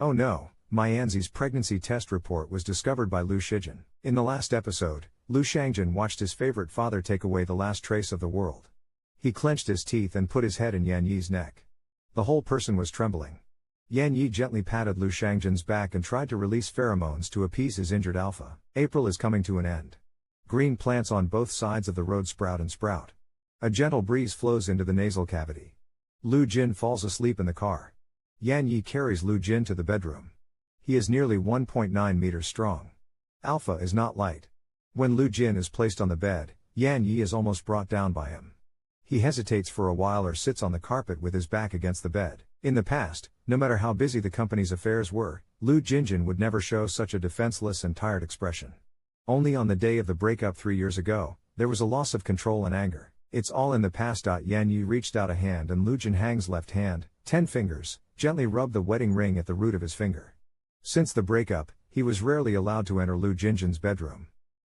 Oh no, my Anzi's pregnancy test report was discovered by Lu Shijin. In the last episode, Lu Shangjin watched his favorite father take away the last trace of the world. He clenched his teeth and put his head in Yan Yi's neck. The whole person was trembling. Yan Yi gently patted Lu Shangjin's back and tried to release pheromones to appease his injured alpha. April is coming to an end. Green plants on both sides of the road sprout and sprout. A gentle breeze flows into the nasal cavity. Lu Jin falls asleep in the car. Yan Yi carries Lu Jin to the bedroom. He is nearly 1.9 meters strong. Alpha is not light. When Lu Jin is placed on the bed, Yan Yi is almost brought down by him. He hesitates for a while or sits on the carpet with his back against the bed. In the past, no matter how busy the company's affairs were, Lu Jinjin would never show such a defenseless and tired expression. Only on the day of the breakup 3 years ago, there was a loss of control and anger. It's all in the past. Yan Yi reached out a hand and Lu Jinhang's left hand, 10 fingers, gently rubbed the wedding ring at the root of his finger. Since the breakup, he was rarely allowed to enter Lu Jinjin's bedroom.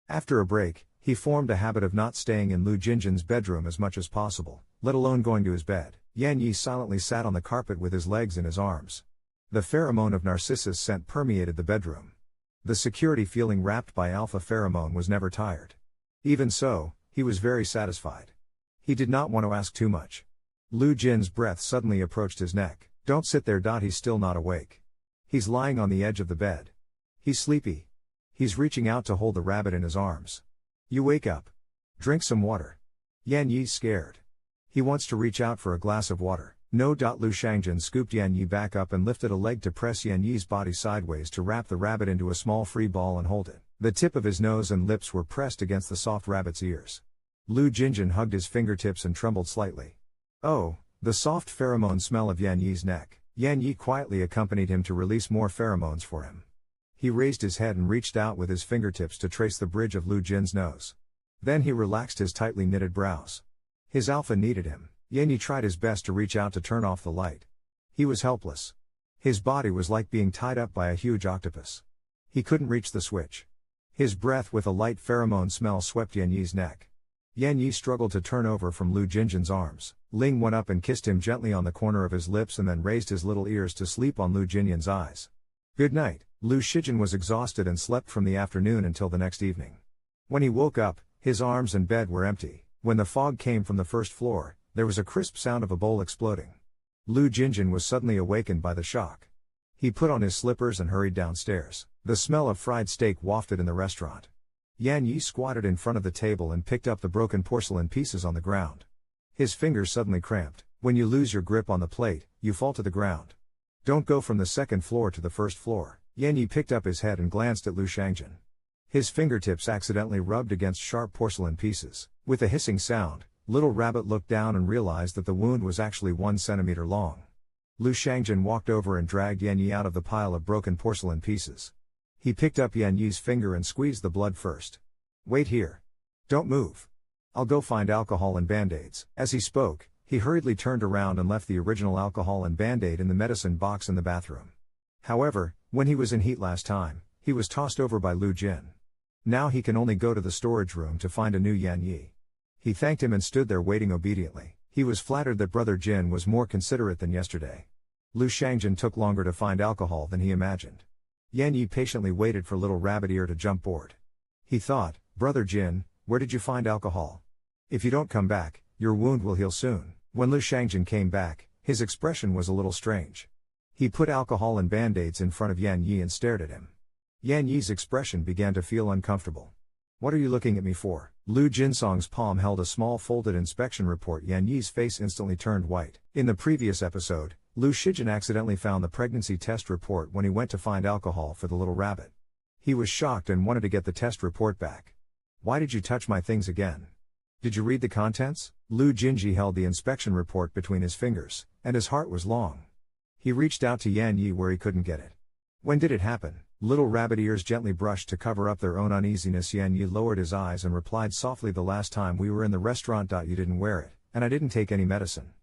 After a break, he formed a habit of not staying in Lu Jinjin's bedroom as much as possible, let alone going to his bed. Yan Yi silently sat on the carpet with his legs in his arms. The pheromone of narcissus scent permeated the bedroom. The security feeling wrapped by alpha pheromone was never tired. Even so, he was very satisfied. He did not want to ask too much. Lu Jin's breath suddenly approached his neck. Don't sit there. He's still not awake. He's lying on the edge of the bed. He's sleepy. He's reaching out to hold the rabbit in his arms. You wake up. Drink some water. Yan Yi's scared. He wants to reach out for a glass of water. No. Lu Shangjin scooped Yan Yi back up and lifted a leg to press Yan Yi's body sideways to wrap the rabbit into a small free ball and hold it. The tip of his nose and lips were pressed against the soft rabbit's ears. Lu Jinjin hugged his fingertips and trembled slightly. Oh, the soft pheromone smell of Yan Yi's neck. Yan Yi quietly accompanied him to release more pheromones for him. He raised his head and reached out with his fingertips to trace the bridge of Lu Jin's nose. Then he relaxed his tightly knitted brows. His alpha needed him. Yan Yi tried his best to reach out to turn off the light. He was helpless. His body was like being tied up by a huge octopus. He couldn't reach the switch. His breath with a light pheromone smell swept Yan Yi's neck. Yan Yi struggled to turn over from Lu Jinjin's arms. Ling went up and kissed him gently on the corner of his lips and then raised his little ears to sleep on Lu Jinyan's eyes. Good night. Lu Shijin was exhausted and slept from the afternoon until the next evening. When he woke up, his arms and bed were empty. When the fog came from the first floor, there was a crisp sound of a bowl exploding. Lu Jinjin was suddenly awakened by the shock. He put on his slippers and hurried downstairs. The smell of fried steak wafted in the restaurant. Yan Yi squatted in front of the table and picked up the broken porcelain pieces on the ground. His fingers suddenly cramped. When you lose your grip on the plate, you fall to the ground. Don't go from the second floor to the first floor. Yan Yi picked up his head and glanced at Lu Shangjin. His fingertips accidentally rubbed against sharp porcelain pieces. With a hissing sound, Little Rabbit looked down and realized that the wound was actually 1 centimeter long. Lu Shangjin walked over and dragged Yan Yi out of the pile of broken porcelain pieces. He picked up Yan Yi's finger and squeezed the blood first. Wait here. Don't move. I'll go find alcohol and band-aids. As he spoke, he hurriedly turned around and left the original alcohol and band-aid in the medicine box in the bathroom. However, when he was in heat last time, he was tossed over by Lu Jin. Now he can only go to the storage room to find a new Yan Yi. He thanked him and stood there waiting obediently. He was flattered that Brother Jin was more considerate than yesterday. Lu Shangjin took longer to find alcohol than he imagined. Yan Yi patiently waited for Little Rabbit Ear to jump board. He thought, Brother Jin, where did you find alcohol? If you don't come back, your wound will heal soon. When Lu Shangjin came back, his expression was a little strange. He put alcohol and band-aids in front of Yan Yi and stared at him. Yan Yi's expression began to feel uncomfortable. What are you looking at me for? Lu Jinsong's palm held a small folded inspection report. Yan Yi's face instantly turned white. In the previous episode, Lu Shijin accidentally found the pregnancy test report when he went to find alcohol for the little rabbit. He was shocked and wanted to get the test report back. Why did you touch my things again? Did you read the contents? Lu Jinji held the inspection report between his fingers, and his heart was long. He reached out to Yan Yi where he couldn't get it. When did it happen? Little Rabbit Ears gently brushed to cover up their own uneasiness. Yan Yi lowered his eyes and replied softly, the last time we were in the restaurant. You didn't wear it, and I didn't take any medicine.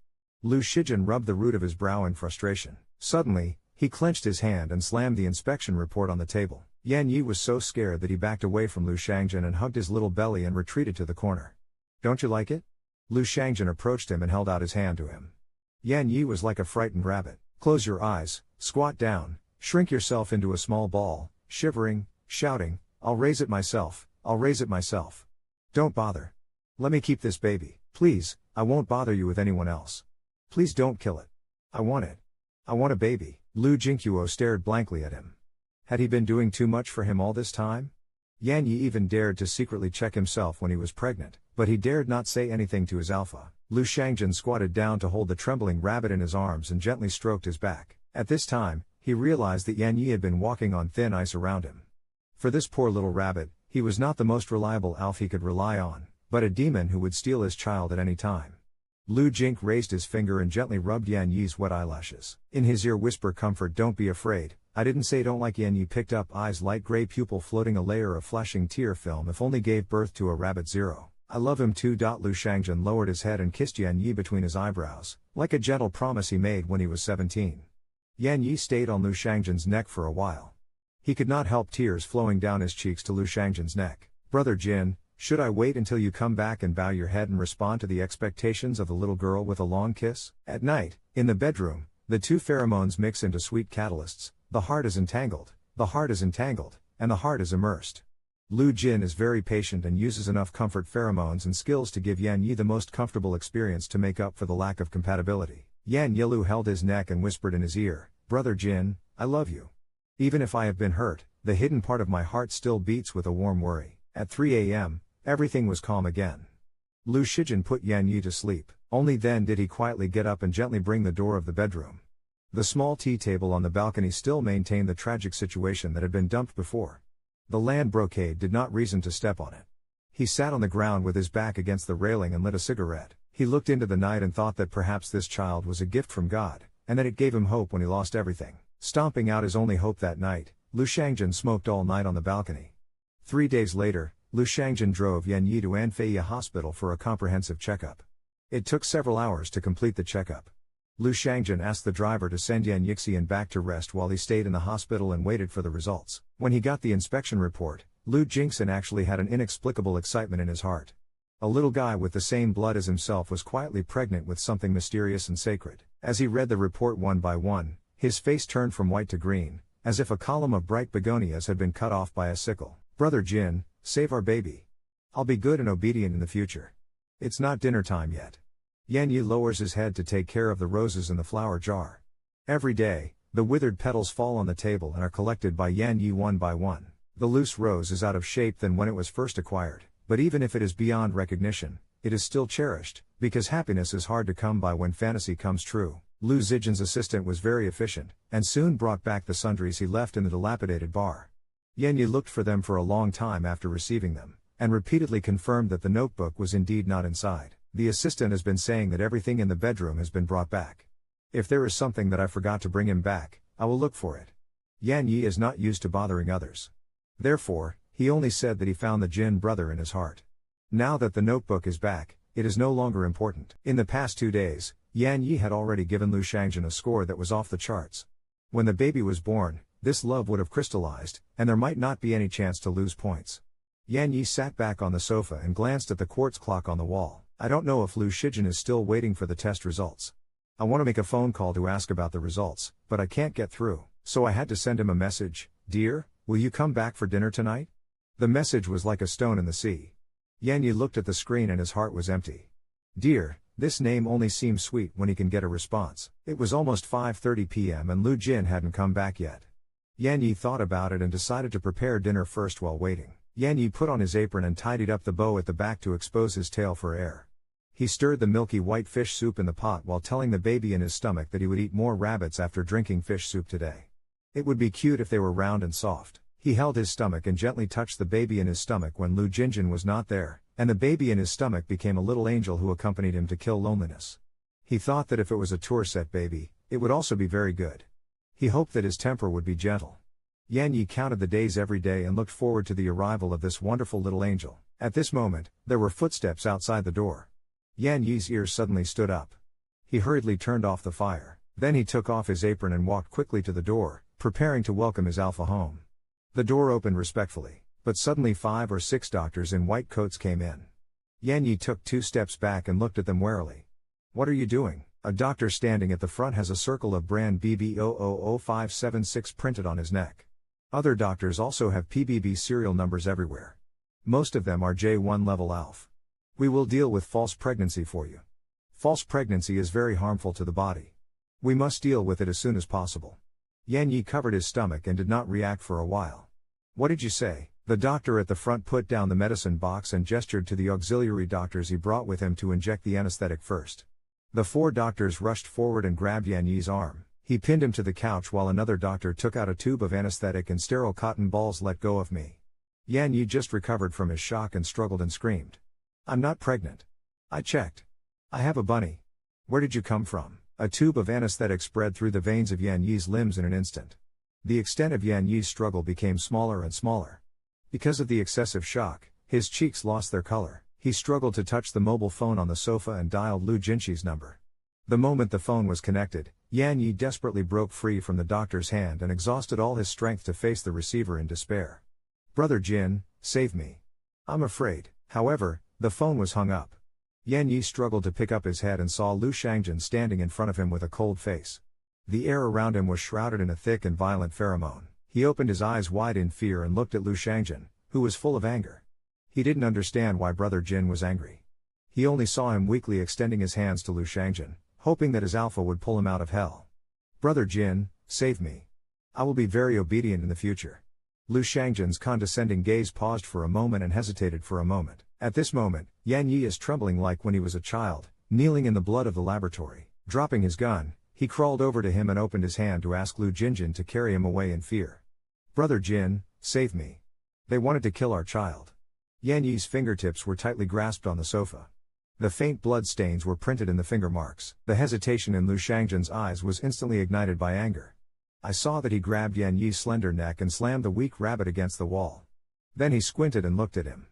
Lu Shijin rubbed the root of his brow in frustration. Suddenly, he clenched his hand and slammed the inspection report on the table. Yan Yi was so scared that he backed away from Lu Shangjin and hugged his little belly and retreated to the corner. Don't you like it? Lu Shangjin approached him and held out his hand to him. Yan Yi was like a frightened rabbit. Close your eyes, squat down, Shrink yourself into a small ball, shivering, shouting, "I'll raise it myself, I'll raise it myself. Don't bother. Let me keep this baby, please, I won't bother you with anyone else. Please don't kill it. I want it. I want a baby." Lu Jingqiu stared blankly at him. Had he been doing too much for him all this time? Yan Yi even dared to secretly check himself when he was pregnant, but he dared not say anything to his alpha. Lu Shangjin squatted down to hold the trembling rabbit in his arms and gently stroked his back. At this time, he realized that Yan Yi had been walking on thin ice around him. For this poor little rabbit, he was not the most reliable alpha he could rely on, but a demon who would steal his child at any time. Lu Jink raised his finger and gently rubbed Yan Yi's wet eyelashes. In his ear whisper comfort, "Don't be afraid, I didn't say don't like." Yan Yi picked up eyes light gray pupil floating a layer of flashing tear film. "If only gave birth to a rabbit zero. I love him too." Lu Shangjin lowered his head and kissed Yan Yi between his eyebrows, like a gentle promise he made when he was 17. Yan Yi stayed on Lu Shangjin's neck for a while. He could not help tears flowing down his cheeks to Lu Shangjin's neck. "Brother Jin, should I wait until you come back and bow your head and respond to the expectations of the little girl with a long kiss?" At night, in the bedroom, the two pheromones mix into sweet catalysts. The heart is entangled, the heart is entangled, and the heart is immersed. Lu Jin is very patient and uses enough comfort pheromones and skills to give Yan Yi the most comfortable experience to make up for the lack of compatibility. Yan Yilu held his neck and whispered in his ear, "Brother Jin, I love you. Even if I have been hurt, the hidden part of my heart still beats with a warm worry." At 3 a.m., everything was calm again. Lu Shijin put Yan Yi to sleep. Only then did he quietly get up and gently bring the door of the bedroom. The small tea table on the balcony still maintained the tragic situation that had been dumped before. The land brocade did not reason to step on it. He sat on the ground with his back against the railing and lit a cigarette. He looked into the night and thought that perhaps this child was a gift from God, and that it gave him hope when he lost everything. Stomping out his only hope that night, Lu Shangjin smoked all night on the balcony. 3 days later, Lu Shangjin drove Yan Yi to Anfei Hospital for a comprehensive checkup. It took several hours to complete the checkup. Lu Shangjin asked the driver to send Yan Yixian back to rest while he stayed in the hospital and waited for the results. When he got the inspection report, Lu Jingxian actually had an inexplicable excitement in his heart. A little guy with the same blood as himself was quietly pregnant with something mysterious and sacred. As he read the report one by one, his face turned from white to green, as if a column of bright begonias had been cut off by a sickle. "Brother Jin, save our baby. I'll be good and obedient in the future. It's not dinner time yet." Yan Yi lowers his head to take care of the roses in the flower jar. Every day, the withered petals fall on the table and are collected by Yan Yi one by one. The loose rose is out of shape than when it was first acquired, but even if it is beyond recognition, it is still cherished, because happiness is hard to come by when fantasy comes true. Lu Zijin's assistant was very efficient, and soon brought back the sundries he left in the dilapidated bar. Yan Yi looked for them for a long time after receiving them, and repeatedly confirmed that the notebook was indeed not inside. "The assistant has been saying that everything in the bedroom has been brought back. If there is something that I forgot to bring him back, I will look for it." Yan Yi is not used to bothering others. Therefore, he only said that he found the Jin brother in his heart. Now that the notebook is back, it is no longer important. In the past 2 days, Yan Yi had already given Lu Shangjin a score that was off the charts. When the baby was born, this love would have crystallized, and there might not be any chance to lose points. Yan Yi sat back on the sofa and glanced at the quartz clock on the wall. "I don't know if Lu Shijin is still waiting for the test results. I want to make a phone call to ask about the results, but I can't get through, so I had to send him a message. 'Dear, will you come back for dinner tonight?'" The message was like a stone in the sea. Yan Yi looked at the screen and his heart was empty. "Dear," this name only seems sweet when he can get a response. It was almost 5:30 p.m. and Lu Jin hadn't come back yet. Yan Yi thought about it and decided to prepare dinner first while waiting. Yan Yi put on his apron and tidied up the bow at the back to expose his tail for air. He stirred the milky white fish soup in the pot while telling the baby in his stomach that he would eat more rabbits after drinking fish soup today. It would be cute if they were round and soft. He held his stomach and gently touched the baby in his stomach when Lu Jinjin was not there, and the baby in his stomach became a little angel who accompanied him to kill loneliness. He thought that if it was a tour set baby, it would also be very good. He hoped that his temper would be gentle. Yan Yi counted the days every day and looked forward to the arrival of this wonderful little angel. At this moment, there were footsteps outside the door. Yan Yi's ears suddenly stood up. He hurriedly turned off the fire. Then he took off his apron and walked quickly to the door, preparing to welcome his alpha home. The door opened respectfully, but suddenly 5 or 6 doctors in white coats came in. Yan Yi took 2 steps back and looked at them warily. "What are you doing?" A doctor standing at the front has a circle of brand BB000576 printed on his neck. Other doctors also have PBB serial numbers everywhere. Most of them are J1 level ALF. We will deal with false pregnancy for you. False pregnancy is very harmful to the body. We must deal with it as soon as possible. Yan Yi covered his stomach and did not react for a while. What did you say? The doctor at the front put down the medicine box and gestured to the auxiliary doctors he brought with him to inject the anesthetic first. The 4 doctors rushed forward and grabbed Yan Yi's arm. He pinned him to the couch while another doctor took out a tube of anesthetic and sterile cotton balls. Let go of me. Yan Yi just recovered from his shock and struggled and screamed. I'm not pregnant. I checked. I have a bunny. Where did you come from? A tube of anesthetic spread through the veins of Yan Yi's limbs in an instant. The extent of Yan Yi's struggle became smaller and smaller. Because of the excessive shock, his cheeks lost their color. He struggled to touch the mobile phone on the sofa and dialed Lu Jinxi's number. The moment the phone was connected, Yan Yi desperately broke free from the doctor's hand and exhausted all his strength to face the receiver in despair. Brother Jin, save me. I'm afraid. However, the phone was hung up. Yan Yi struggled to pick up his head and saw Lu Shangjin standing in front of him with a cold face. The air around him was shrouded in a thick and violent pheromone. He opened his eyes wide in fear and looked at Lu Shangjin, who was full of anger. He didn't understand why Brother Jin was angry. He only saw him weakly extending his hands to Lu Shangjin, hoping that his alpha would pull him out of hell. Brother Jin, save me. I will be very obedient in the future. Lu Shangjin's condescending gaze paused for a moment and hesitated for a moment. At this moment, Yan Yi is trembling like when he was a child, kneeling in the blood of the laboratory. Dropping his gun, he crawled over to him and opened his hand to ask Lu Jinjin to carry him away in fear. Brother Jin, save me. They wanted to kill our child. Yan Yi's fingertips were tightly grasped on the sofa. The faint blood stains were printed in the finger marks. The hesitation in Lu Shangjin's eyes was instantly ignited by anger. I saw that he grabbed Yan Yi's slender neck and slammed the weak rabbit against the wall. Then he squinted and looked at him.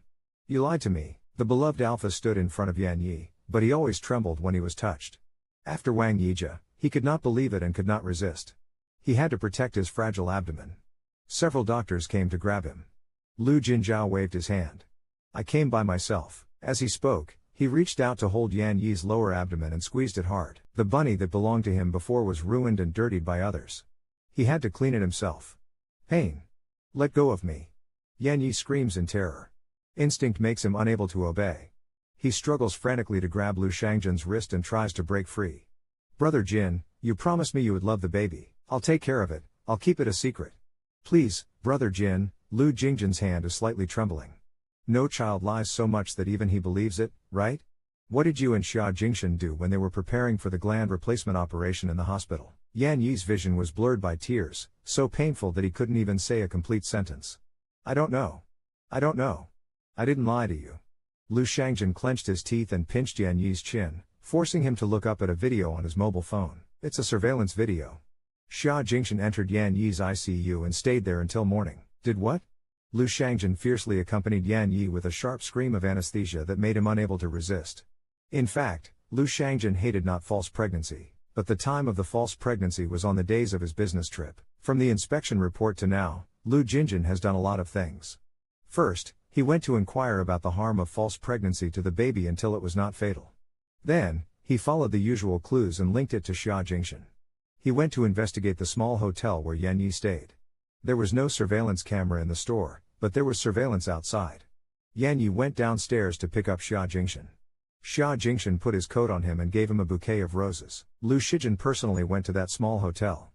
You lied to me. The beloved alpha stood in front of Yan Yi, but he always trembled when he was touched. After Wang Yijia, he could not believe it and could not resist. He had to protect his fragile abdomen. Several doctors came to grab him. Lu Jinjiao waved his hand. I came by myself. As he spoke, he reached out to hold Yan Yi's lower abdomen and squeezed it hard. The bunny that belonged to him before was ruined and dirtied by others. He had to clean it himself. Pain. Let go of me. Yan Yi screams in terror. Instinct makes him unable to obey. He struggles frantically to grab Lu Shangjin's wrist and tries to break free. Brother Jin, you promised me you would love the baby. I'll take care of it. I'll keep it a secret. Please, Brother Jin. Lu Jingjin's hand is slightly trembling. No child lies so much that even he believes it, right? What did you and Sha Jingshan do when they were preparing for the gland replacement operation in the hospital? Yan Yi's vision was blurred by tears, so painful that he couldn't even say a complete sentence. I don't know. I don't know. I didn't lie to you. Lu Shangjin clenched his teeth and pinched Yan Yi's chin, forcing him to look up at a video on his mobile phone. It's a surveillance video. Sha Jingshan entered Yan Yi's ICU and stayed there until morning. Did what? Lu Shangjin fiercely accompanied Yan Yi with a sharp scream of anesthesia that made him unable to resist. In fact, Lu Shangjin hated not false pregnancy, but the time of the false pregnancy was on the days of his business trip. From the inspection report to now, Lu Jinjin has done a lot of things. First, he went to inquire about the harm of false pregnancy to the baby until it was not fatal. Then, he followed the usual clues and linked it to Sha Jingshan. He went to investigate the small hotel where Yan Yi stayed. There was no surveillance camera in the store, but there was surveillance outside. Yan Yi went downstairs to pick up Sha Jingshan. Sha Jingshan put his coat on him and gave him a bouquet of roses. Lu Shijin personally went to that small hotel.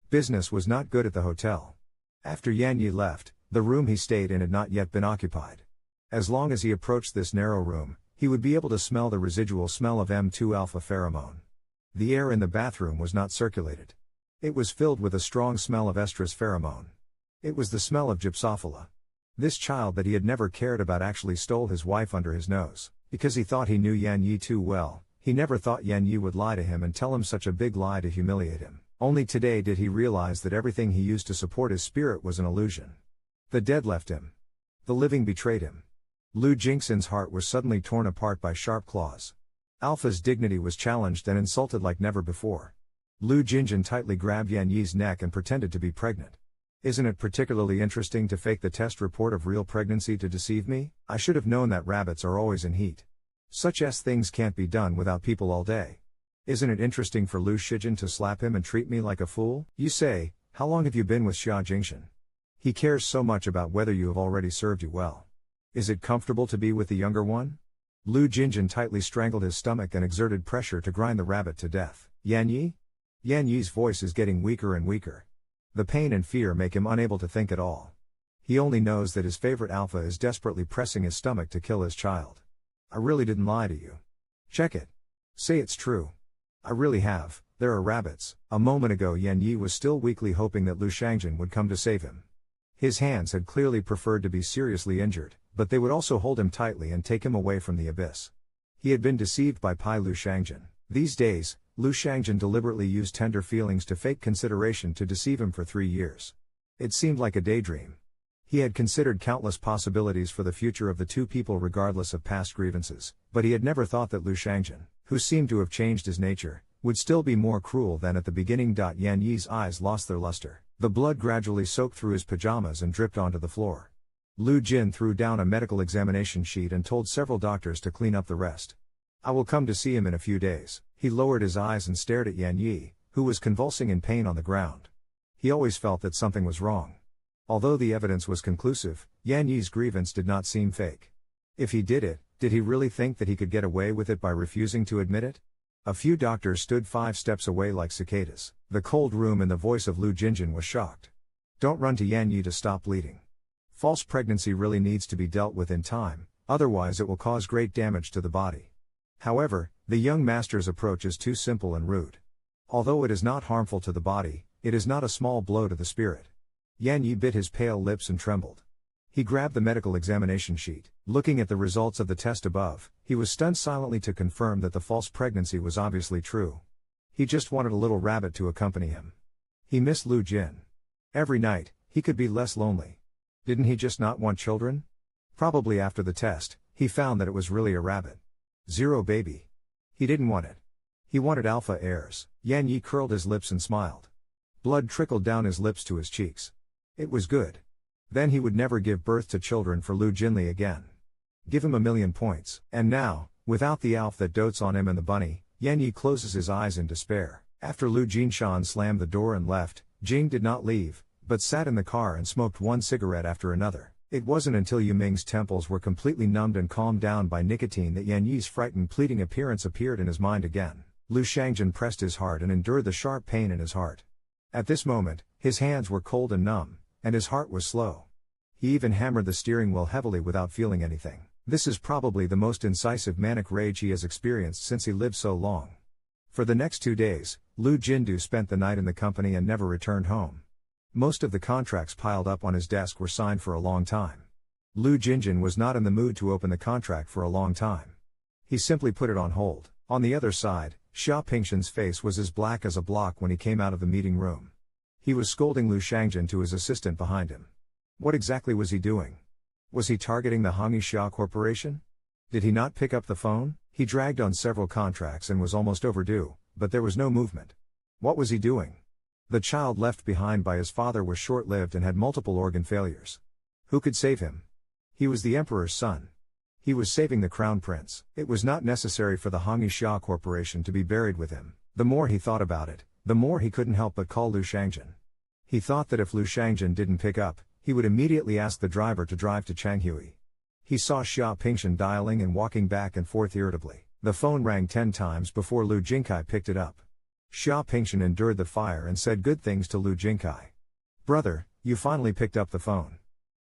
Business was not good at the hotel. After Yan Yi left, the room he stayed in had not yet been occupied. As long as he approached this narrow room, he would be able to smell the residual smell of M2 alpha pheromone. The air in the bathroom was not circulated. It was filled with a strong smell of estrus pheromone. It was the smell of Gypsophila. This child that he had never cared about actually stole his wife under his nose. Because he thought he knew Yan Yi too well, he never thought Yan Yi would lie to him and tell him such a big lie to humiliate him. Only today did he realize that everything he used to support his spirit was an illusion. The dead left him. The living betrayed him. Lu Jingxin's heart was suddenly torn apart by sharp claws. Alpha's dignity was challenged and insulted like never before. Lu Jinjin tightly grabbed Yan Yi's neck and pretended to be pregnant. Isn't it particularly interesting to fake the test report of real pregnancy to deceive me? I should have known that rabbits are always in heat. Such things can't be done without people all day. Isn't it interesting for Lu Shijin to slap him and treat me like a fool? You say, how long have you been with Sha Wenying? He cares so much about whether you have already served you well. Is it comfortable to be with the younger one? Lu Jinjin tightly strangled his stomach and exerted pressure to grind the rabbit to death. Yan Yi? Yan Yi's voice is getting weaker and weaker. The pain and fear make him unable to think at all. He only knows that his favorite alpha is desperately pressing his stomach to kill his child. I really didn't lie to you. Check it. Say it's true. I really have. There are rabbits. A moment ago Yan Yi was still weakly hoping that Lu Shangjian would come to save him. His hands had clearly preferred to be seriously injured, but they would also hold him tightly and take him away from the abyss. He had been deceived by Lu Shangjian. These days, Lu Shangjian deliberately used tender feelings to fake consideration to deceive him for 3 years. It seemed like a daydream. He had considered countless possibilities for the future of the two people regardless of past grievances, but he had never thought that Lu Shangjian, who seemed to have changed his nature, would still be more cruel than at the beginning. Yan Yi's eyes lost their luster. The blood gradually soaked through his pajamas and dripped onto the floor. Lu Jin threw down a medical examination sheet and told several doctors to clean up the rest. I will come to see him in a few days. He lowered his eyes and stared at Yan Yi, who was convulsing in pain on the ground. He always felt that something was wrong. Although the evidence was conclusive, Yan Yi's grievance did not seem fake. If he did it, did he really think that he could get away with it by refusing to admit it? A few doctors stood 5 steps away like cicadas. The cold room and the voice of Lu Jinjin was shocked. Don't run to Yan Yi to stop bleeding. False pregnancy really needs to be dealt with in time, otherwise it will cause great damage to the body. However, the young master's approach is too simple and rude. Although it is not harmful to the body, it is not a small blow to the spirit. Yan Yi bit his pale lips and trembled. He grabbed the medical examination sheet. Looking at the results of the test above, he was stunned silently to confirm that the false pregnancy was obviously true. He just wanted a little rabbit to accompany him. He missed Lu Jin. Every night, he could be less lonely. Didn't he just not want children? Probably after the test, he found that it was really a rabbit. 0 baby. He didn't want it. He wanted alpha heirs. Yan Yi curled his lips and smiled. Blood trickled down his lips to his cheeks. It was good. Then he would never give birth to children for Lu Jinli again. Give him 1,000,000 points. And now, without the alf that dotes on him and the bunny, Yan Yi closes his eyes in despair. After Lu Jinshan slammed the door and left, Jing did not leave, but sat in the car and smoked one cigarette after another. It wasn't until Yuming's temples were completely numbed and calmed down by nicotine that Yan Yi's frightened pleading appearance appeared in his mind again. Lu Shangjian pressed his heart and endured the sharp pain in his heart. At this moment, his hands were cold and numb, and his heart was slow. He even hammered the steering wheel heavily without feeling anything. This is probably the most incisive manic rage he has experienced since he lived so long. For the next 2 days, Lu Jindu spent the night in the company and never returned home. Most of the contracts piled up on his desk were signed for a long time. Lu Jinjin was not in the mood to open the contract for a long time. He simply put it on hold. On the other side, Sha Pingxian's face was as black as a block when he came out of the meeting room. He was scolding Lu Shangjian to his assistant behind him. What exactly was he doing? Was he targeting the Hongyi Xia Corporation? Did he not pick up the phone? He dragged on several contracts and was almost overdue, but there was no movement. What was he doing? The child left behind by his father was short-lived and had multiple organ failures. Who could save him? He was the emperor's son. He was saving the crown prince. It was not necessary for the Hongyi Xia Corporation to be buried with him. The more he thought about it, the more he couldn't help but call Lu Shangjian. He thought that if Lu Shangjian didn't pick up, he would immediately ask the driver to drive to Changhui. He saw Sha Pingxian dialing and walking back and forth irritably. The phone rang 10 times before Lu Jinkai picked it up. Sha Pingxian endured the fire and said good things to Lu Jinkai. Brother, you finally picked up the phone.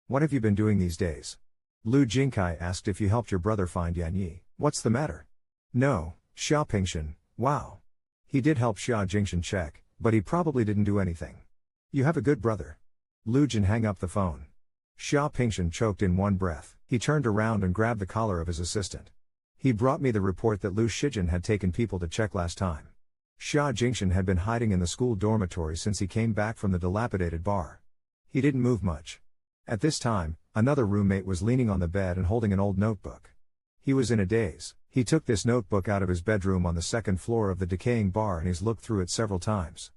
What have you been doing these days? Lu Jinkai asked if you helped your brother find Yan Yi. What's the matter? No, Sha Pingxian, wow. He did help Sha Jingxian check, but he probably didn't do anything. You have a good brother. Lu Jin hung up the phone. Sha Pingxian choked in one breath. He turned around and grabbed the collar of his assistant. He brought me the report that Lu Shijin had taken people to check last time. Sha Jingxian had been hiding in the school dormitory since he came back from the dilapidated bar. He didn't move much. At this time, another roommate was leaning on the bed and holding an old notebook. He was in a daze. He took this notebook out of his bedroom on the 2nd floor of the decaying bar and he's looked through it several times.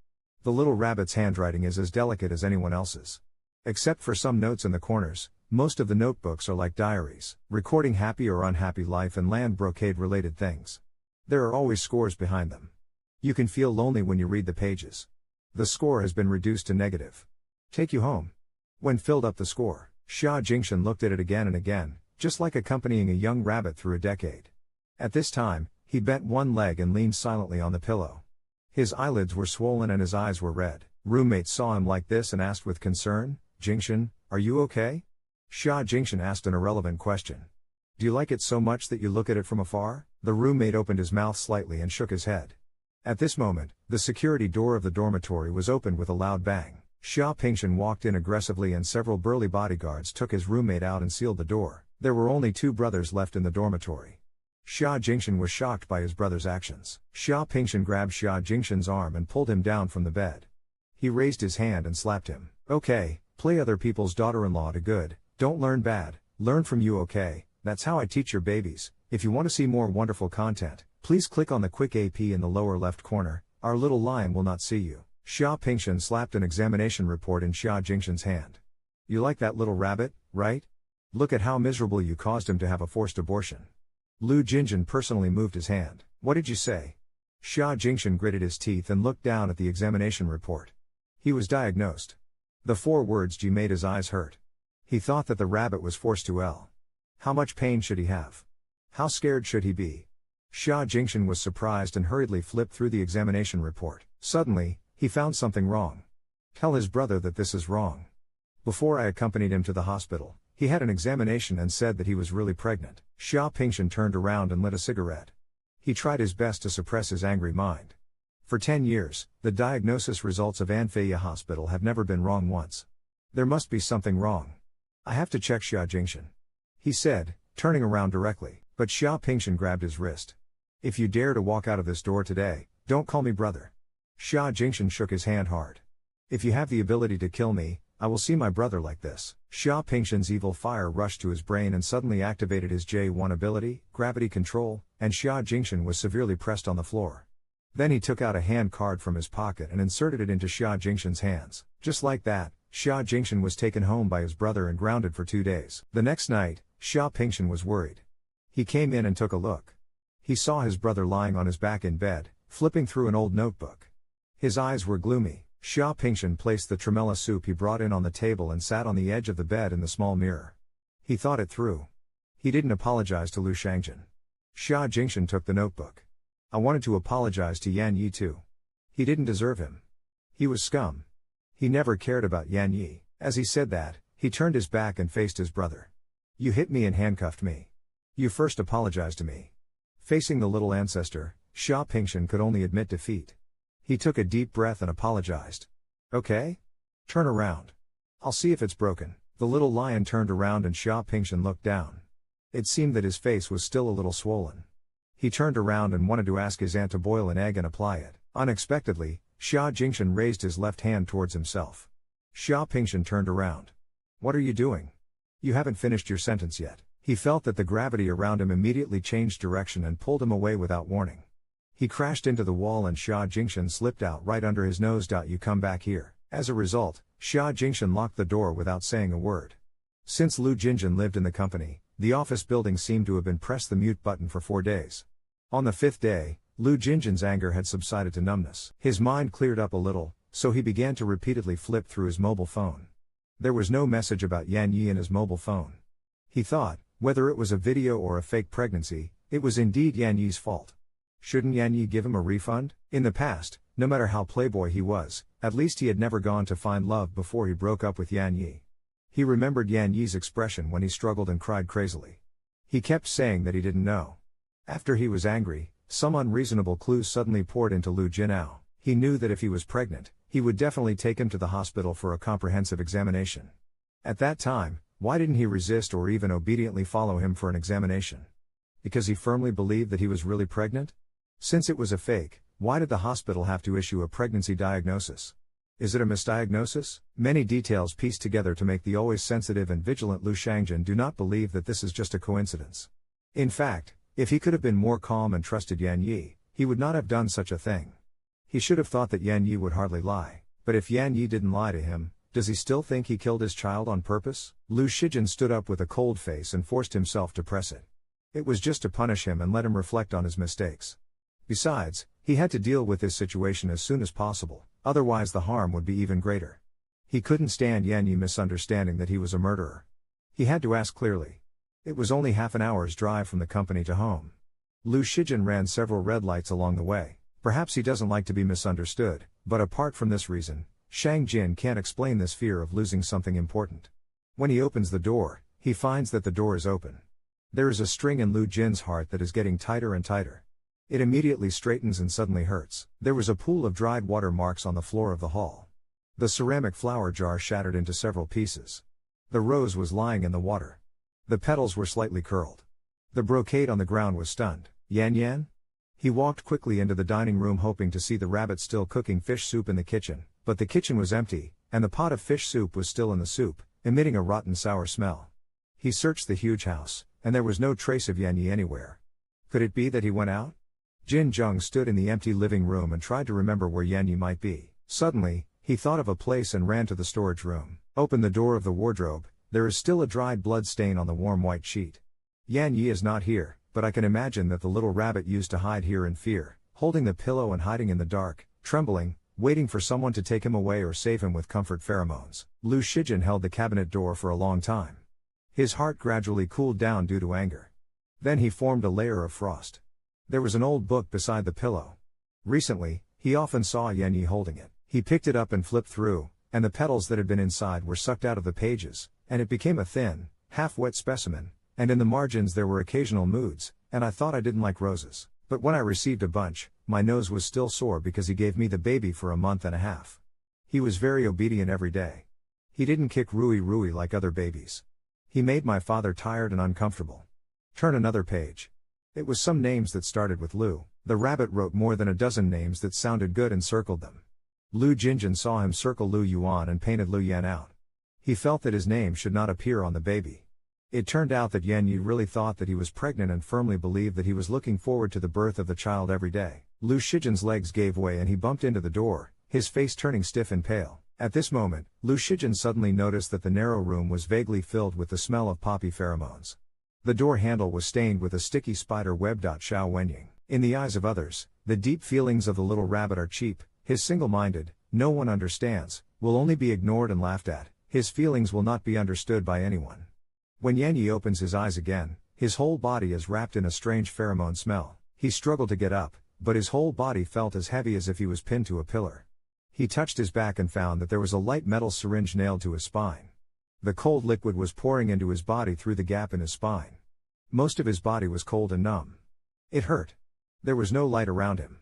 The little rabbit's handwriting is as delicate as anyone else's. Except for some notes in the corners, most of the notebooks are like diaries, recording happy or unhappy life and land brocade related things. There are always scores behind them. You can feel lonely when you read the pages. The score has been reduced to negative. Take you home. Wen filled up the score. Sha Wenying looked at it again and again, just like accompanying a young rabbit through a decade. At this time, he bent one leg and leaned silently on the pillow. His eyelids were swollen and his eyes were red. Roommates saw him like this and asked with concern, "Wenying, are you okay?" Sha Wenying asked an irrelevant question. "Do you like it so much that you look at it from afar?" The roommate opened his mouth slightly and shook his head. At this moment, the security door of the dormitory was opened with a loud bang. Sha Wenying walked in aggressively and several burly bodyguards took his roommate out and sealed the door. There were only 2 brothers left in the dormitory. Sha Wenying was shocked by his brother's actions. Sha Wenying grabbed Sha Wenying's arm and pulled him down from the bed. He raised his hand and slapped him. "Okay, play other people's daughter-in-law to good, don't learn bad, learn from you, okay? That's how I teach your babies." If you want to see more wonderful content, please click on the quick AP in the lower left corner. Our little lion will not see you. Sha Wenying slapped an examination report in Sha Wenying's hand. "You like that little rabbit, right? Look at how miserable you caused him to have a forced abortion." Lu Wenying personally moved his hand. "What did you say?" Sha Wenying gritted his teeth and looked down at the examination report. He was diagnosed. The 4 words G made his eyes hurt. He thought that the rabbit was forced to L. How much pain should he have? How scared should he be? Sha Wenying was surprised and hurriedly flipped through the examination report. Suddenly, he found something wrong. Tell his brother that this is wrong. Before I accompanied him to the hospital, he had an examination and said that he was really pregnant. Sha Wenying turned around and lit a cigarette. He tried his best to suppress his angry mind. For 10 years, the diagnosis results of Anfeya Hospital have never been wrong once. There must be something wrong. I have to check Sha Wenying, he said, turning around directly, but Sha Wenying grabbed his wrist. "If you dare to walk out of this door today, don't call me brother." Sha Wenying shook his hand hard. "If you have the ability to kill me, I will see my brother like this." Sha Wenying's evil fire rushed to his brain and suddenly activated his J1 ability, gravity control, and Sha Wenying was severely pressed on the floor. Then he took out a hand card from his pocket and inserted it into Sha Wenying's hands. Just like that, Sha Wenying was taken home by his brother and grounded for 2 days. The next night, Sha Wenying was worried. He came in and took a look. He saw his brother lying on his back in bed, flipping through an old notebook. His eyes were gloomy. Sha Wenying placed the tremella soup he brought in on the table and sat on the edge of the bed in the small mirror. He thought it through. He didn't apologize to Lu Wenying. Sha Wenying took the notebook. "I wanted to apologize to Yan Yi too. He didn't deserve him. He was scum. He never cared about Yan Yi." As he said that, he turned his back and faced his brother. "You hit me and handcuffed me. You first apologized to me." Facing the little ancestor, Sha Wenying could only admit defeat. He took a deep breath and apologized. "Okay? Turn around. I'll see if it's broken." The little lion turned around and Sha Wenying looked down. It seemed that his face was still a little swollen. He turned around and wanted to ask his aunt to boil an egg and apply it. Unexpectedly, Sha Wenying raised his left hand towards himself. Sha Wenying turned around. "What are you doing? You haven't finished your sentence yet." He felt that the gravity around him immediately changed direction and pulled him away without warning. He crashed into the wall and Sha Wenying slipped out right under his nose. "You come back here." As a result, Sha Wenying locked the door without saying a word. Since Lu Wenying lived in the company, the office building seemed to have been pressed the mute button for 4 days. On the 5th day, Lu Wenying's anger had subsided to numbness. His mind cleared up a little, so he began to repeatedly flip through his mobile phone. There was no message about Yan Yi in his mobile phone. He thought, whether it was a video or a fake pregnancy, it was indeed Yan Yi's fault. Shouldn't Yan Yi give him a refund? In the past, no matter how playboy he was, at least he had never gone to find love before he broke up with Yan Yi. He remembered Yan Yi's expression when he struggled and cried crazily. He kept saying that he didn't know. After he was angry, some unreasonable clues suddenly poured into Lu Jinao. He knew that if he was pregnant, he would definitely take him to the hospital for a comprehensive examination. At that time, why didn't he resist or even obediently follow him for an examination? Because he firmly believed that he was really pregnant? Since it was a fake, why did the hospital have to issue a pregnancy diagnosis? Is it a misdiagnosis? Many details pieced together to make the always sensitive and vigilant Lu Wenying do not believe that this is just a coincidence. In fact, if he could have been more calm and trusted Yan Yi, he would not have done such a thing. He should have thought that Yan Yi would hardly lie. But if Yan Yi didn't lie to him, does he still think he killed his child on purpose? Lu Wenying stood up with a cold face and forced himself to press it. It was just to punish him and let him reflect on his mistakes. Besides, he had to deal with this situation as soon as possible, otherwise the harm would be even greater. He couldn't stand Yanyi misunderstanding that he was a murderer. He had to ask clearly. It was only half an hour's drive from the company to home. Lu Shijin ran several red lights along the way. Perhaps he doesn't like to be misunderstood, but apart from this reason, Shang Jin can't explain this fear of losing something important. When he opens the door, he finds that the door is open. There is a string in Lu Jin's heart that is getting tighter and tighter. It immediately straightens and suddenly hurts. There was a pool of dried water marks on the floor of the hall. The ceramic flower jar shattered into several pieces. The rose was lying in the water. The petals were slightly curled. The brocade on the ground was stunned. Yan Yan? He walked quickly into the dining room hoping to see the rabbit still cooking fish soup in the kitchen, but the kitchen was empty, and the pot of fish soup was still in the soup, emitting a rotten sour smell. He searched the huge house, and there was no trace of Yan Yi anywhere. Could it be that he went out? Jin Jung stood in the empty living room and tried to remember where Yan Yi might be. Suddenly, he thought of a place and ran to the storage room. Opened the door of the wardrobe. There is still a dried blood stain on the warm white sheet. Yan Yi is not here, but I can imagine that the little rabbit used to hide here in fear, holding the pillow and hiding in the dark, trembling, waiting for someone to take him away or save him with comfort pheromones. Lu Shijin held the cabinet door for a long time. His heart gradually cooled down due to anger. Then he formed a layer of frost. There was an old book beside the pillow. Recently, he often saw Yan Yi holding it. He picked it up and flipped through, and the petals that had been inside were sucked out of the pages, and it became a thin, half-wet specimen, and in the margins there were occasional moods, and I thought I didn't like roses. But when I received a bunch, my nose was still sore because he gave me the baby for a month and a half. He was very obedient every day. He didn't kick Rui Rui like other babies. He made my father tired and uncomfortable. Turn another page. It was some names that started with Lu. The rabbit wrote more than a dozen names that sounded good and circled them. Lu Jinjin saw him circle Lu Yuan and painted Lu Yan out. He felt that his name should not appear on the baby. It turned out that Yan Yi really thought that he was pregnant and firmly believed that he was looking forward to the birth of the child every day. Lu Shijin's legs gave way and he bumped into the door, his face turning stiff and pale. At this moment, Lu Shijin suddenly noticed that the narrow room was vaguely filled with the smell of poppy pheromones. The door handle was stained with a sticky spider web. Sha Wenying. In the eyes of others, the deep feelings of the little rabbit are cheap, his single-minded, no one understands, will only be ignored and laughed at, his feelings will not be understood by anyone. When Yan Yi opens his eyes again, his whole body is wrapped in a strange pheromone smell. He struggled to get up, but his whole body felt as heavy as if he was pinned to a pillar. He touched his back and found that there was a light metal syringe nailed to his spine. The cold liquid was pouring into his body through the gap in his spine. Most of his body was cold and numb. It hurt. There was no light around him.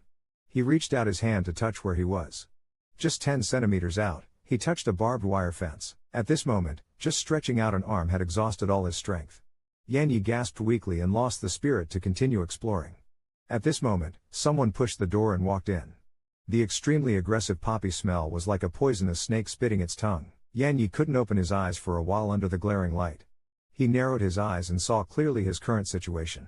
He reached out his hand to touch where he was. Just 10 centimeters out, he touched a barbed wire fence. At this moment, just stretching out an arm had exhausted all his strength. Yan Yi gasped weakly and lost the spirit to continue exploring. At this moment, someone pushed the door and walked in. The extremely aggressive poppy smell was like a poisonous snake spitting its tongue. Yan Yi couldn't open his eyes for a while under the glaring light. He narrowed his eyes and saw clearly his current situation.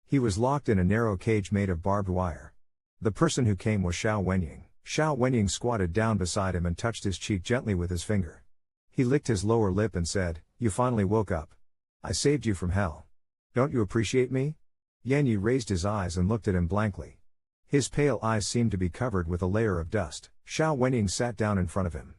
He was locked in a narrow cage made of barbed wire. The person who came was Sha Wenying. Sha Wenying squatted down beside him and touched his cheek gently with his finger. He licked his lower lip and said, "You finally woke up. I saved you from hell. Don't you appreciate me?" Yan Yi raised his eyes and looked at him blankly. His pale eyes seemed to be covered with a layer of dust. Sha Wenying sat down in front of him.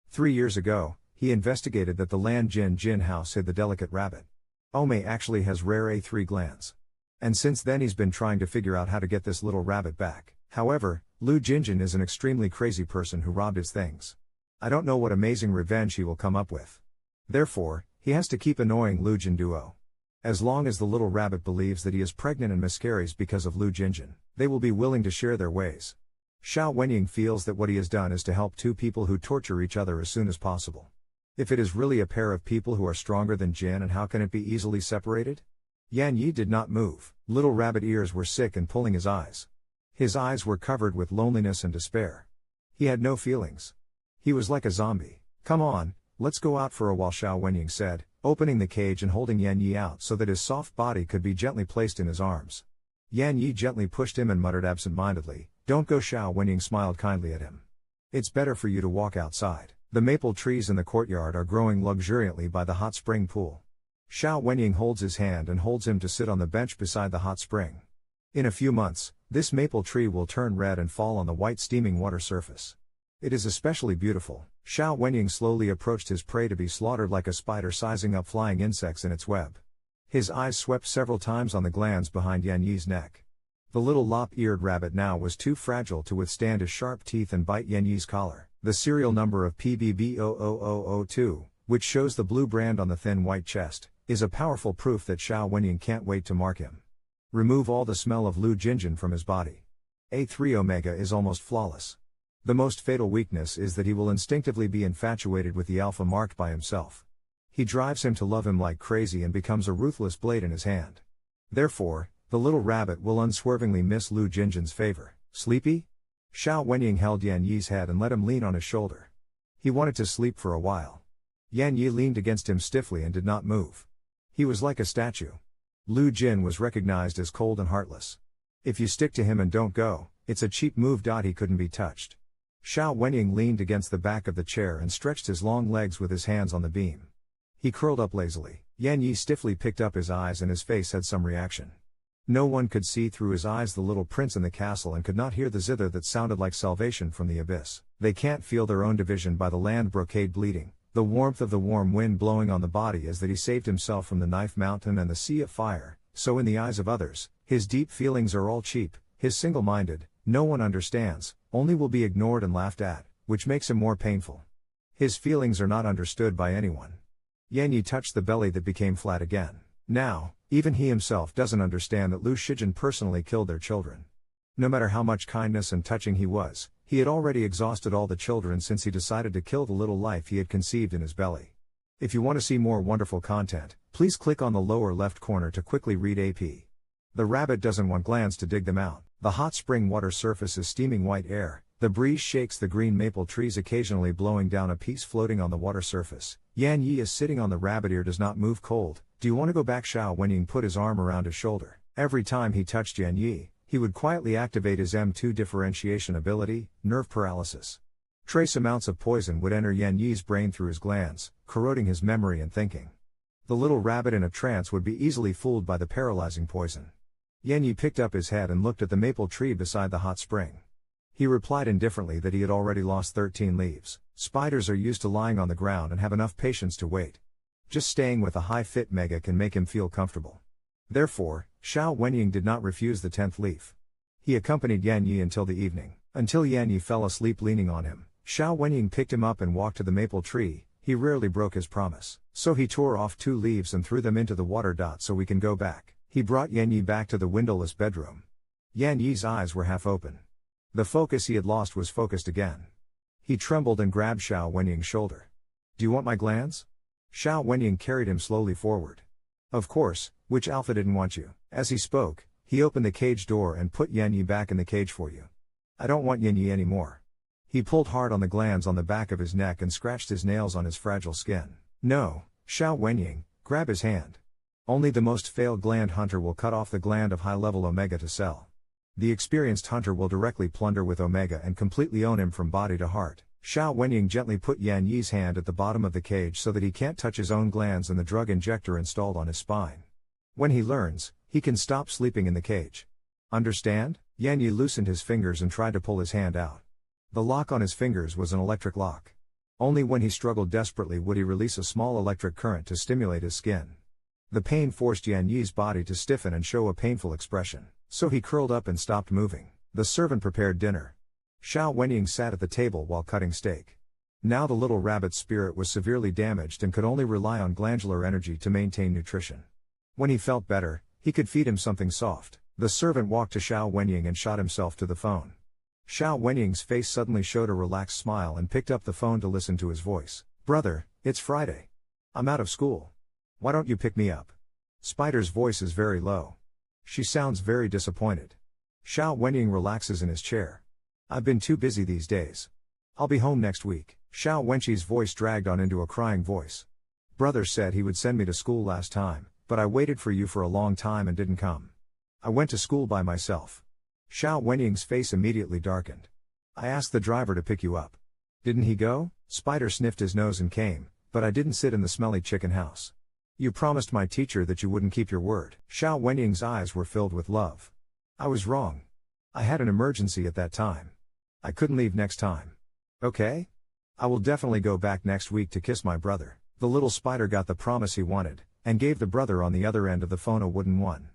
3 years ago, he investigated that the Lan Jin house hid the delicate rabbit. Ome actually has rare A3 glands. And since then he's been trying to figure out how to get this little rabbit back. However, Lu Jinjin is an extremely crazy person who robbed his things. I don't know what amazing revenge he will come up with. Therefore, he has to keep annoying Lu Jinduo. As long as the little rabbit believes that he is pregnant and miscarries because of Lu Jinjin, they will be willing to share their ways. Sha Wenying feels that what he has done is to help two people who torture each other as soon as possible. If it is really a pair of people who are stronger than Jin, and how can it be easily separated? Yan Yi did not move. Little rabbit ears were sick and pulling his eyes. His eyes were covered with loneliness and despair. He had no feelings. He was like a zombie. "Come on, let's go out for a while," Sha Wenying said, opening the cage and holding Yan Yi out so that his soft body could be gently placed in his arms. Yan Yi gently pushed him and muttered absent-mindedly, "Don't go." Sha Wenying smiled kindly at him. "It's better for you to walk outside. The maple trees in the courtyard are growing luxuriantly by the hot spring pool." Sha Wenying holds his hand and holds him to sit on the bench beside the hot spring. In a few months, this maple tree will turn red and fall on the white steaming water surface. It is especially beautiful. Sha Wenying slowly approached his prey to be slaughtered like a spider sizing up flying insects in its web. His eyes swept several times on the glands behind Yan Yi's neck. The little lop-eared rabbit now was too fragile to withstand his sharp teeth and bite Yan Yi's collar. The serial number of PBB00002, which shows the blue brand on the thin white chest, is a powerful proof that Sha Wenying can't wait to mark him. Remove all the smell of Lu Jinjin from his body. A3 Omega is almost flawless. The most fatal weakness is that he will instinctively be infatuated with the alpha marked by himself. He drives him to love him like crazy and becomes a ruthless blade in his hand. Therefore, the little rabbit will unswervingly miss Lu Jinjin's favor. Sleepy? Sha Wenying held Yan Yi's head and let him lean on his shoulder. He wanted to sleep for a while. Yan Yi leaned against him stiffly and did not move. He was like a statue. Lu Jin was recognized as cold and heartless. If you stick to him and don't go, it's a cheap move. He couldn't be touched. Sha Wenying leaned against the back of the chair and stretched his long legs with his hands on the beam. He curled up lazily. Yan Yi stiffly picked up his eyes and his face had some reaction. No one could see through his eyes the little prince in the castle and could not hear the zither that sounded like salvation from the abyss. They can't feel their own division by the land brocade bleeding, the warmth of the warm wind blowing on the body as that he saved himself from the knife mountain and the sea of fire. So in the eyes of others, his deep feelings are all cheap, his single-minded, no one understands, only will be ignored and laughed at, which makes him more painful. His feelings are not understood by anyone. Yan Yi touched the belly that became flat again. Now, even he himself doesn't understand that Lu Shijin personally killed their children. No matter how much kindness and touching he was, he had already exhausted all the children since he decided to kill the little life he had conceived in his belly. If you want to see more wonderful content, please click on the lower left corner to quickly read AP. The rabbit doesn't want glands to dig them out. The hot spring water surface is steaming white air, the breeze shakes the green maple trees occasionally blowing down a piece floating on the water surface. Yan Yi is sitting on the rabbit ear does not move cold. Do you want to go back? Sha Wenying put his arm around his shoulder. Every time he touched Yan Yi, he would quietly activate his M2 differentiation ability, nerve paralysis. Trace amounts of poison would enter Yan Yi's brain through his glands, corroding his memory and thinking. The little rabbit in a trance would be easily fooled by the paralyzing poison. Yan Yi picked up his head and looked at the maple tree beside the hot spring. He replied indifferently that he had already lost 13 leaves. Spiders are used to lying on the ground and have enough patience to wait. Just staying with a high-fit mega can make him feel comfortable. Therefore, Sha Wenying did not refuse the 10th leaf. He accompanied Yan Yi until the evening. Until Yan Yi fell asleep leaning on him, Sha Wenying picked him up and walked to the maple tree. He rarely broke his promise. So he tore off 2 leaves and threw them into the water. So we can go back. He brought Yan Yi back to the windowless bedroom. Yan Yi's eyes were half open. The focus he had lost was focused again. He trembled and grabbed Sha Wenying's shoulder. Do you want my glands? Sha Wenying carried him slowly forward. Of course, which alpha didn't want you? As he spoke, he opened the cage door and put Yan Yi back in the cage for you. I don't want Yan Yi anymore. He pulled hard on the glands on the back of his neck and scratched his nails on his fragile skin. No, Sha Wenying, grab his hand. Only the most failed gland hunter will cut off the gland of high-level Omega to sell. The experienced hunter will directly plunder with Omega and completely own him from body to heart. Sha Wenying gently put Yan Yi's hand at the bottom of the cage so that he can't touch his own glands and the drug injector installed on his spine. When he learns, he can stop sleeping in the cage. Understand? Yan Yi loosened his fingers and tried to pull his hand out. The lock on his fingers was an electric lock. Only when he struggled desperately would he release a small electric current to stimulate his skin. The pain forced Yan Yi's body to stiffen and show a painful expression, so he curled up and stopped moving. The servant prepared dinner. Sha Wenying sat at the table while cutting steak. Now the little rabbit's spirit was severely damaged and could only rely on glandular energy to maintain nutrition. When he felt better, he could feed him something soft. The servant walked to Sha Wenying and shot himself to the phone. Sha Wenying's face suddenly showed a relaxed smile and picked up the phone to listen to his voice. Brother, it's Friday. I'm out of school. Why don't you pick me up? Spider's voice is very low. She sounds very disappointed. Sha Wenying relaxes in his chair. I've been too busy these days. I'll be home next week. Sha Wenqi's voice dragged on into a crying voice. Brother said he would send me to school last time, but I waited for you for a long time and didn't come. I went to school by myself. Sha Wenying's face immediately darkened. I asked the driver to pick you up. Didn't he go? Spider sniffed his nose and came, but I didn't sit in the smelly chicken house. You promised my teacher that you wouldn't keep your word. Sha Wenying's eyes were filled with love. I was wrong. I had an emergency at that time. I couldn't leave next time. Okay? I will definitely go back next week to kiss my brother. The little spider got the promise he wanted, and gave the brother on the other end of the phone a wooden one.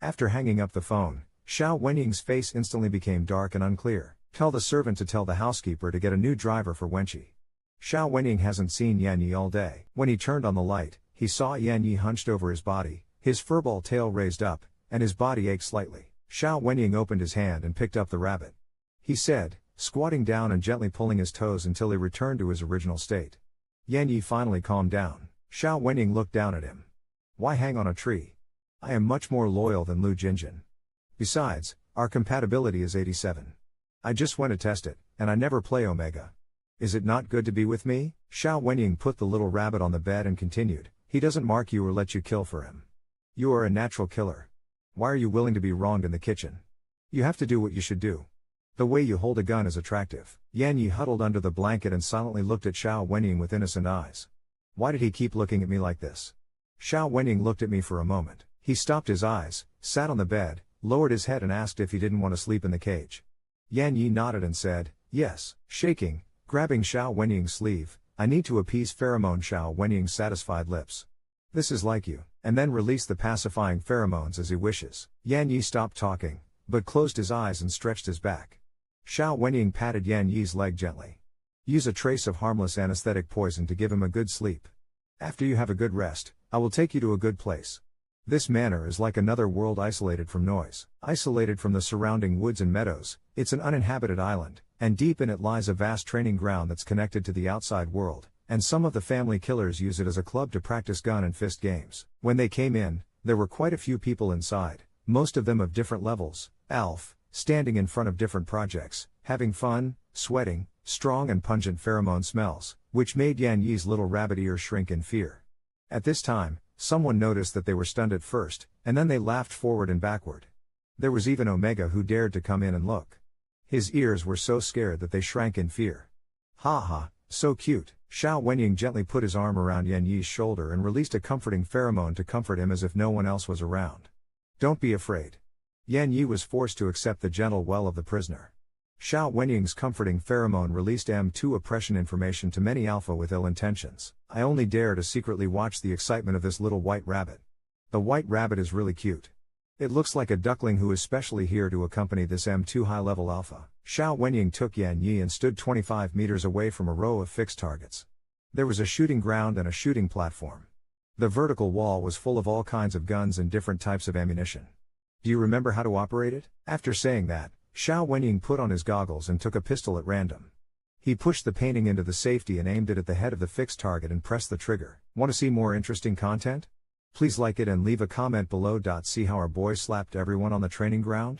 After hanging up the phone, Sha Wenying's face instantly became dark and unclear. Tell the servant to tell the housekeeper to get a new driver for Wenqi. Sha Wenying hasn't seen Yan Yi all day. When he turned on the light, he saw Yan Yi hunched over his body, his furball tail raised up, and his body ached slightly. Sha Wenying opened his hand and picked up the rabbit. He said, squatting down and gently pulling his toes until he returned to his original state. Yan Yi finally calmed down. Sha Wenying looked down at him. Why hang on a tree? I am much more loyal than Lu Jinjin. Besides, our compatibility is 87. I just went to test it, and I never play Omega. Is it not good to be with me? Sha Wenying put the little rabbit on the bed and continued, he doesn't mark you or let you kill for him. You are a natural killer. Why are you willing to be wronged in the kitchen? You have to do what you should do. The way you hold a gun is attractive. Yan Yi huddled under the blanket and silently looked at Sha Wenying with innocent eyes. Why did he keep looking at me like this? Sha Wenying looked at me for a moment. He stopped his eyes, sat on the bed, lowered his head and asked if he didn't want to sleep in the cage. Yan Yi nodded and said, yes, shaking, grabbing Sha Wenying's sleeve, I need to appease pheromone Sha Wenying's satisfied lips. This is like you, and then release the pacifying pheromones as he wishes. Yan Yi stopped talking, but closed his eyes and stretched his back. Sha Wenying patted Yan Yi's leg gently. Use a trace of harmless anesthetic poison to give him a good sleep. After you have a good rest, I will take you to a good place. This manor is like another world isolated from noise, isolated from the surrounding woods and meadows. It's an uninhabited island, and deep in it lies a vast training ground that's connected to the outside world, and some of the family killers use it as a club to practice gun and fist games. When they came in, there were quite a few people inside, most of them of different levels, Alf, standing in front of different projects, having fun, sweating, strong and pungent pheromone smells, which made Yan Yi's little rabbit ears shrink in fear. At this time, someone noticed that they were stunned at first, and then they laughed forward and backward. There was even Omega who dared to come in and look. His ears were so scared that they shrank in fear. Ha ha, so cute. Sha Wenying gently put his arm around Yan Yi's shoulder and released a comforting pheromone to comfort him as if no one else was around. Don't be afraid. Yan Yi was forced to accept the gentle well of the prisoner. Sha Wenying's comforting pheromone released M2 oppression information to many alpha with ill intentions. I only dare to secretly watch the excitement of this little white rabbit. The white rabbit is really cute. It looks like a duckling who is specially here to accompany this M2 high-level alpha. Sha Wenying took Yan Yi and stood 25 meters away from a row of fixed targets. There was a shooting ground and a shooting platform. The vertical wall was full of all kinds of guns and different types of ammunition. Do you remember how to operate it? After saying that, Sha Wenying put on his goggles and took a pistol at random. He pushed the painting into the safety and aimed it at the head of the fixed target and pressed the trigger. Want to see more interesting content? Please like it and leave a comment below. See how our boy slapped everyone on the training ground?